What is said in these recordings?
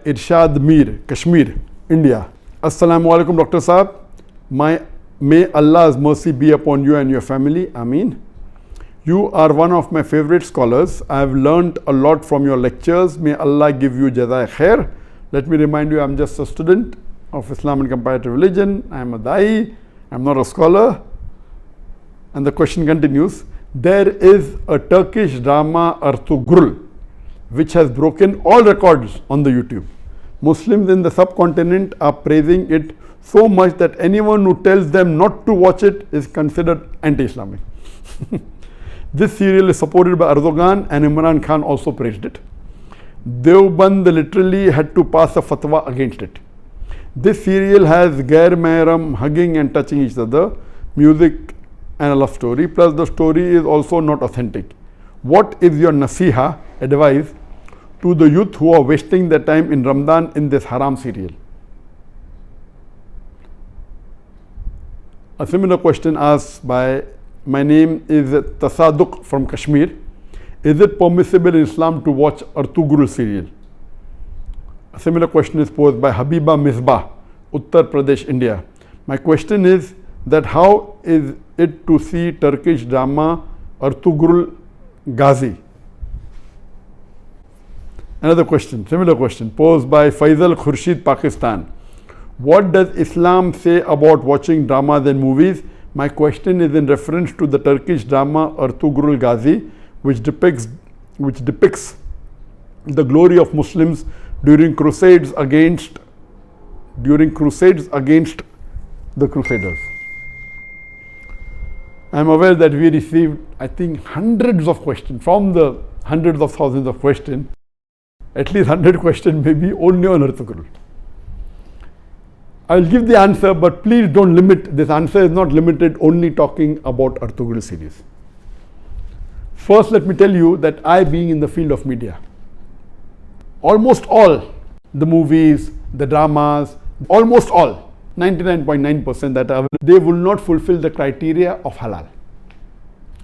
Irshad Mir, Kashmir, India. Assalamu alaikum, Dr. Saab. May Allah's mercy be upon you and your family. Ameen. You are one of my favorite scholars. I have learnt a lot from your lectures. May Allah give you jazai khair. Let me remind you, I'm just a student of Islam and comparative religion. I'm a da'i. I'm not a scholar. And the question continues. There is a Turkish drama, Ertugrul, which has broken all records on the YouTube. Muslims in the subcontinent are praising it so much that anyone who tells them not to watch it is considered anti-Islamic. This serial is supported by Erdogan, and Imran Khan also praised it. Deoband literally had to pass a fatwa against it. This serial has Gair Mehram hugging and touching each other, music and a love story, plus the story is also not authentic. What is your nasiha, advice, to the youth who are wasting their time in Ramadan in this haram serial? A similar question asked by, my name is Tasaduk from Kashmir. Is it permissible in Islam to watch Ertugrul serial? A similar question is posed by Habiba Misbah, Uttar Pradesh, India. My question is that how is it to see Turkish drama Ertugrul Ghazi? Another question, similar question, posed by Faisal Khurshid, Pakistan. What does Islam say about watching dramas and movies? My question is in reference to the Turkish drama Ertugrul Ghazi, which depicts the glory of Muslims during crusades against the Crusaders. I am aware that we received, I think, hundreds of questions from the hundreds of thousands of questions. At least 100 questions maybe only on Ertugrul. I will give the answer, but please don't limit. This answer is not limited only talking about Ertugrul series. First, let me tell you that I, being in the field of media, almost all the movies, the dramas, almost all, 99.9% that are, they will not fulfill the criteria of halal.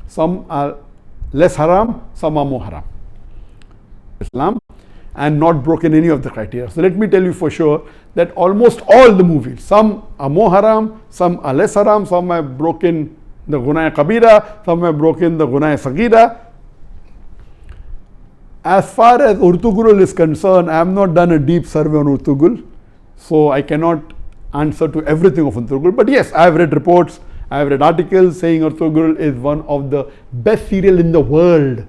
Some are less haram, some are more haram. Islam, and not broken any of the criteria. So let me tell you for sure that almost all the movies, some are more haram, some are less haram, some have broken the Gunaya Kabira, some have broken the Gunaya Sagira. As far as Ertugrul is concerned, I have not done a deep survey on Ertugrul, so I cannot answer to everything of Ertugrul. But yes, I have read reports, I have read articles saying Ertugrul is one of the best serial in the world.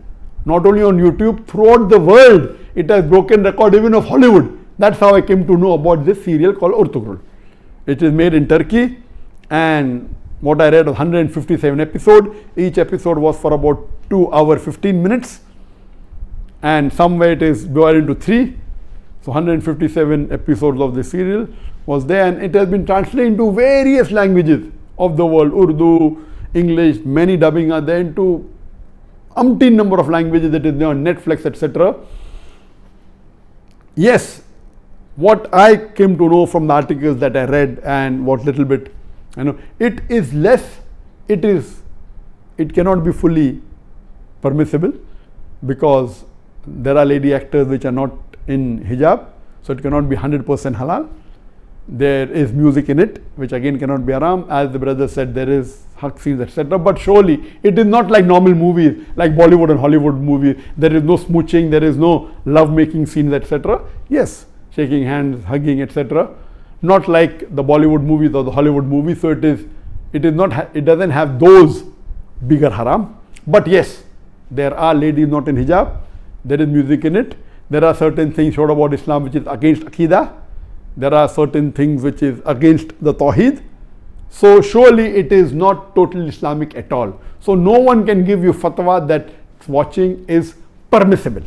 Not only on YouTube, throughout the world. It has broken record even of Hollywood. That's how I came to know about this serial called Ertugrul. It is made in Turkey, and what I read was 157 episodes. Each episode was for about 2 hours 15 minutes, and somewhere it is divided into 3. So 157 episodes of the serial was there, and it has been translated into various languages of the world. Urdu, English, many dubbing are there into umpteen number of languages that is there on Netflix, etc. Yes, what I came to know from the articles that I read and what little bit, it is less, it cannot be fully permissible because there are lady actors which are not in hijab, so it cannot be 100% halal. There is music in it, which again cannot be haram. As the brother said, there is hug scenes, etc. But surely it is not like normal movies, like Bollywood and Hollywood movies. There is no smooching, there is no love-making scenes, etc. Yes, shaking hands, hugging, etc. Not like the Bollywood movies or the Hollywood movies. So it doesn't have those bigger haram. But yes, there are ladies not in hijab. There is music in it. There are certain things shown about Islam which is against Aqidah. There are certain things which is against the Tawheed. So surely it is not totally Islamic at all. So no one can give you fatwa that watching is permissible.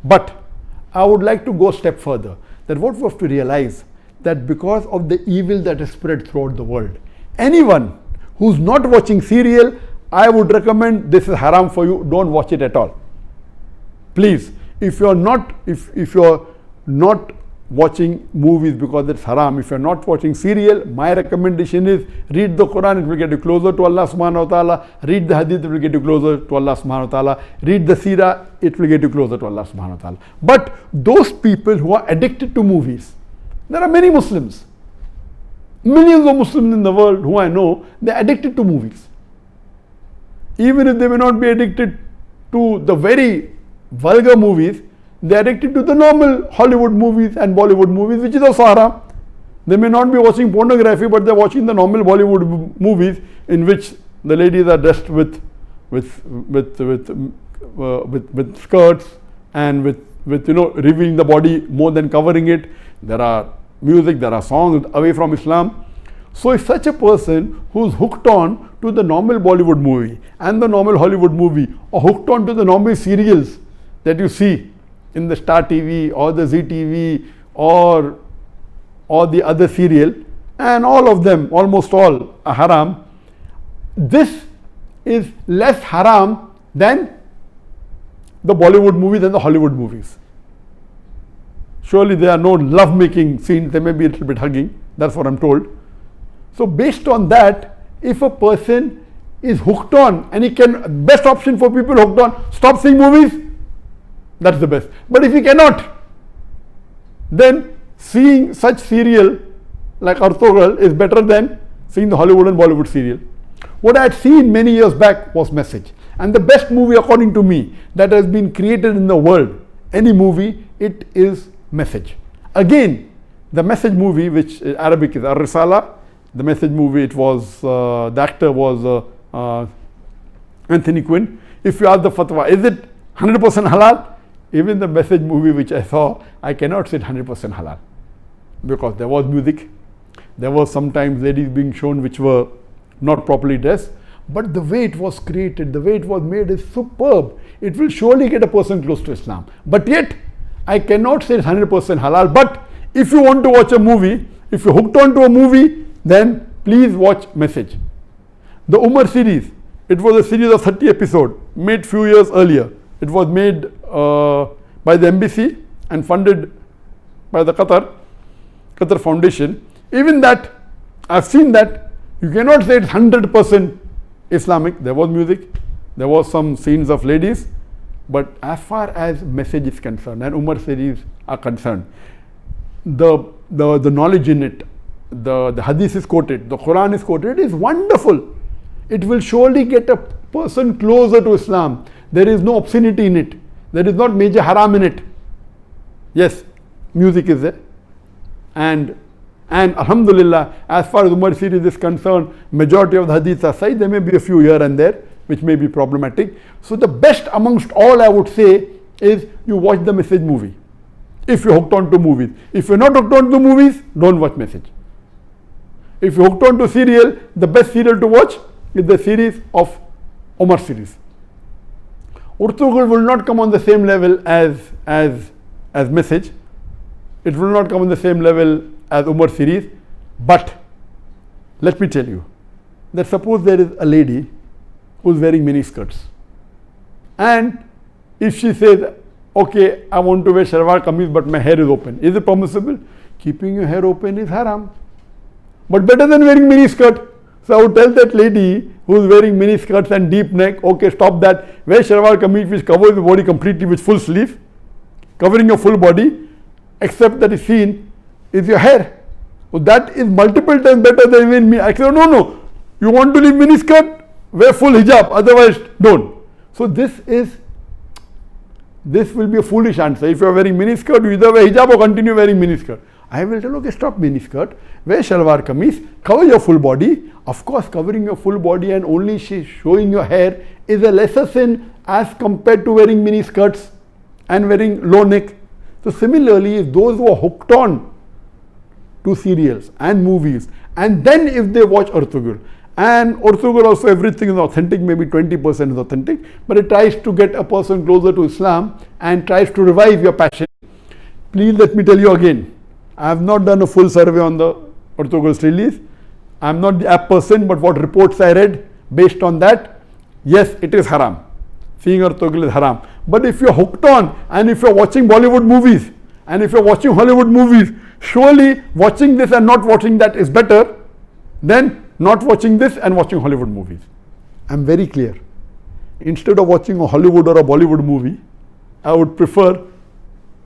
But I would like to go a step further, that what we have to realize that because of the evil that is spread throughout the world, anyone who's not watching serial, I would recommend this is haram for you, don't watch it at all. Please, if you're not watching movies because it's haram. If you're not watching serial, my recommendation is read the Quran, it will get you closer to Allah subhanahu wa ta'ala. Read the hadith, it will get you closer to Allah subhanahu wa ta'ala. Read the seerah, it will get you closer to Allah subhanahu wa ta'ala. But those people who are addicted to movies, there are many Muslims, millions of Muslims in the world who I know, they're addicted to movies. Even if they may not be addicted to the very vulgar movies, they are addicted to the normal Hollywood movies and Bollywood movies, which is also haram. They may not be watching pornography, but they are watching the normal Bollywood movies in which the ladies are dressed with skirts and with revealing the body more than covering it. There are music, there are songs away from Islam. So if such a person who's hooked on to the normal Bollywood movie and the normal Hollywood movie, or hooked on to the normal serials that you see in the Star TV or the Zee TV or the other serial, and all of them, almost all, are haram, this is less haram than the Bollywood movies and the Hollywood movies. Surely there are no love-making scenes, there may be a little bit hugging, that's what I'm told. So based on that, if a person is hooked on, and he can, best option for people hooked on, stop seeing movies, that's the best. But if he cannot, then seeing such serial like Artogral is better than seeing the Hollywood and Bollywood serial. What I had seen many years back was Message. And the best movie according to me that has been created in the world, any movie, it is Message. Again, the Message movie, which Arabic is Ar-Risala, the Message movie, it was, the actor was Anthony Quinn. If you ask the fatwa, is it 100% halal? Even the Message movie which I saw, I cannot say 100% halal, because there was music, there was sometimes ladies being shown which were not properly dressed, but the way it was created, the way it was made is superb. It will surely get a person close to Islam. But yet, I cannot say it's 100% halal. But if you want to watch a movie, if you're hooked on to a movie, then please watch Message. The Umar series, it was a series of 30 episodes, made few years earlier. It was made by the embassy and funded by the Qatar Foundation. Even that, I've seen that, you cannot say it's 100% Islamic. There was music, there was some scenes of ladies, but as far as Message is concerned and Umar series are concerned, the knowledge in it, the hadith is quoted, the Quran is quoted, it is wonderful. It will surely get a person closer to Islam. There is no obscenity in it. There is not major haram in it. Yes, music is there. And Alhamdulillah, as far as Umar series is concerned, majority of the hadiths are sahih. There may be a few here and there which may be problematic. So the best amongst all, I would say, is you watch the Message movie. If you're hooked on to movies. If you're not hooked on to movies, don't watch Message. If you're hooked on to serial, the best serial to watch is the series of Umar series. Urtugul will not come on the same level as Message. It will not come on the same level as Umar series. But let me tell you that suppose there is a lady who is wearing mini skirts, and if she says, okay, I want to wear shalwar kameez but my hair is open, is it permissible? Keeping your hair open is haram, but better than wearing mini skirt. So I would tell that lady who is wearing mini skirts and deep neck, okay, stop that, wear shalwar kameez which covers the body completely with full sleeve, covering your full body, except that is seen is your hair. So that is multiple times better than wearing mini. I said, no, you want to leave mini skirt, wear full hijab, otherwise don't. So this will be a foolish answer. If you are wearing mini skirt, you either wear hijab or continue wearing mini skirt. I will tell, okay, stop mini skirt, wear shalwar kameez, cover your full body. Of course, covering your full body and only showing your hair is a lesser sin as compared to wearing mini skirts and wearing low neck. So similarly, if those who are hooked on to serials and movies, and then if they watch Urtugul, and Urtugul also everything is authentic, maybe 20% is authentic, but it tries to get a person closer to Islam and tries to revive your passion. Please let me tell you again, I have not done a full survey on the Urtugul's release. I am not the app person, but what reports I read, based on that, yes, it is haram. Seeing Urtugul is haram. But if you are hooked on and if you are watching Bollywood movies And if you're watching Hollywood movies, surely watching this and not watching that is better than not watching this and watching Hollywood movies. I'm very clear. Instead of watching a Hollywood or a Bollywood movie, I would prefer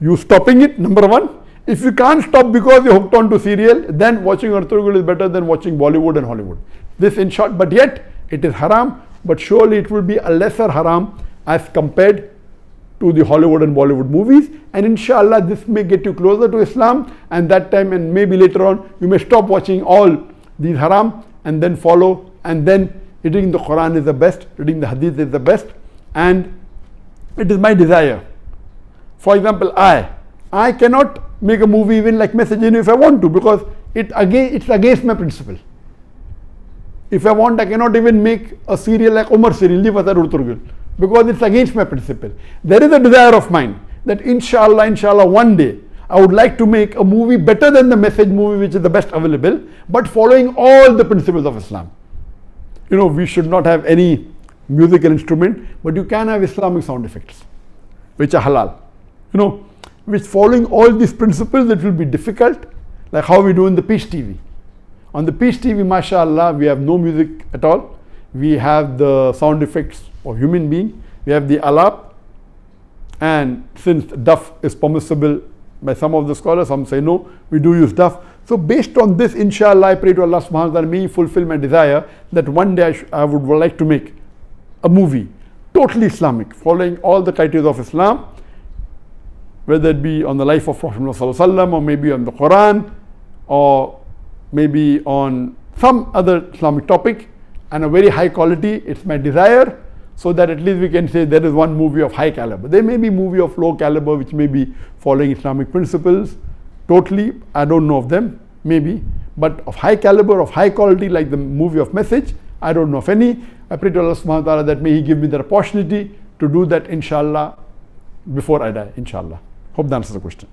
you stopping it, number one. If you can't stop because you're hooked on to serial, then watching Urtugul is better than watching Bollywood and Hollywood. This in short, but yet it is haram, but surely it will be a lesser haram as compared to the Hollywood and Bollywood movies, and inshallah this may get you closer to Islam, and that time and maybe later on you may stop watching all these haram and then follow, and then reading the Quran is the best, reading the Hadith is the best, and it is my desire. For example, I cannot make a movie even like Message if I want to, because it's against my principle. If I want, I cannot even make a serial like Umar serial, because it's against my principle. There is a desire of mine that inshallah, one day I would like to make a movie better than the Message movie, which is the best available, but following all the principles of Islam. We should not have any musical instrument, but you can have Islamic sound effects, which are halal. Which following all these principles, it will be difficult, like how we do in the Peace TV. On the Peace TV, mashallah, we have no music at all. We have the sound effects of human being. We have the alap, and since duff is permissible by some of the scholars, some say no, we do use duff. So based on this, inshallah, I pray to Allah subhanahu wa ta'ala, may He fulfill my desire that one day I would like to make a movie, totally Islamic, following all the criteria of Islam, whether it be on the life of Prophet Muhammad or maybe on the Quran, or maybe on some other Islamic topic, and a very high quality. It's my desire, so that at least we can say there is one movie of high caliber. There may be movie of low caliber which may be following Islamic principles totally, I don't know of them, maybe, but of high caliber, of high quality, like the movie of Message, I don't know of any. I pray to Allah subhanahu wa ta'ala that may He give me the opportunity to do that, inshallah, before I die, inshallah. Hope that answers the question.